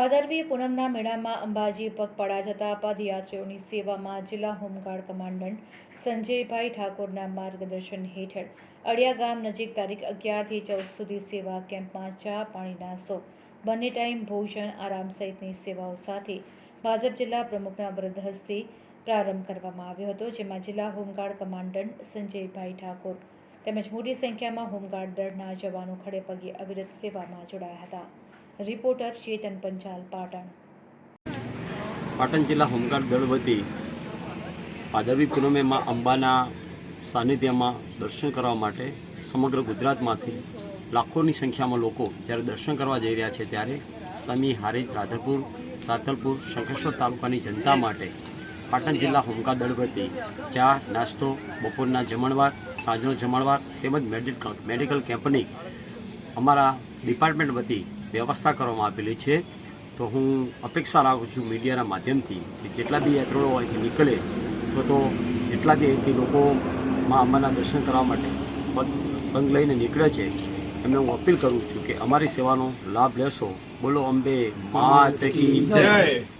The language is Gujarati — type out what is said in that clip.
ભાદરવી પૂનમના મેળામાં અંબાજી પગપાળા જતા પદયાત્રીઓની સેવામાં જિલ્લા હોમગાર્ડ કમાન્ડન્ટ સંજયભાઈ ઠાકોરના માર્ગદર્શન હેઠળ અડિયા ગામ નજીક તારીખ 11 થી 14 સુધી સેવા કેમ્પમાં ચા પાણી નાસ્તો બંને ટાઈમ ભોજન આરામ સહિતની સેવાઓ સાથે ભાજપ જિલ્લા પ્રમુખના વરદ હસ્તે પ્રારંભ કરવામાં આવ્યો હતો, જેમાં જિલ્લા હોમગાર્ડ કમાન્ડન્ટ સંજયભાઈ ઠાકોર તેમજ મોટી સંખ્યામાં હોમગાર્ડ દળના જવાનો ખડે પગે અવિરત સેવામાં જોડાયા હતા। રિપોર્ટર ચેતન પંચાલ, પાટણ। પાટણ જિલ્લા હોમગાર્ડ દળ વતી ભાદરવી પૂનમે માં અંબાના સાનિધ્યમાં દર્શન કરવા માટે સમગ્ર ગુજરાતમાંથી લાખોની સંખ્યામાં લોકો જ્યારે દર્શન કરવા જઈ રહ્યા છે, ત્યારે સમી, હારીજ, રાધનપુર, સાતલપુર, શંખેશ્વર તાલુકાની જનતા માટે પાટણ જિલ્લા હોમગાર્ડ દળ વતી ચા, નાસ્તો, બપોરના જમણવાર, સાંજનો જમણવાર તેમજ મેડિકલ કેમ્પની અમારા ડિપાર્ટમેન્ટ વતી વ્યવસ્થા કરવામાં આવેલી છે। તો હું અપેક્ષા રાખું છું મીડિયાના માધ્યમથી કે જેટલા બી યાત્રાળુઓ અહીંથી નીકળે તો જેટલા બી અહીંથી લોકો માં અંબાના દર્શન કરવા માટે સંઘ લઈને નીકળે છે, એમને હું અપીલ કરું છું કે અમારી સેવાનો લાભ લેશો। બોલો અંબે માત કી જય।